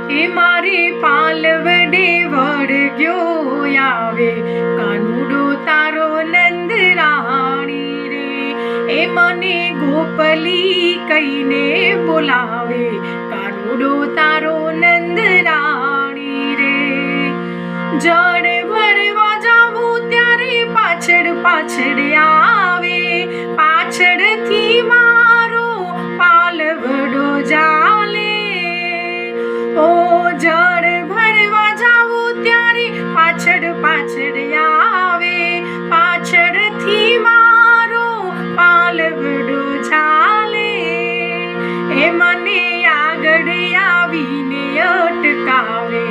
એ મારે પાલવડે વળગ્યો આવે, કાનુડો તારો નંદ રાણી રે. એ મને ગોપલી કહીને બોલાવે, કાનુડો તારો નંદ રાણી રે. જળ ભરવા જાવું ત્યારે પાછળ પાછળ આવે, પાછળથી મારો પાલવડો ચાલે. ઓ જળ ભરવા જાવું ત્યારે પાછળ પાછળ આવે, પાછળથી મારો પાલવડો ચાલે. એ મને આગળ આવીને અટકાવે,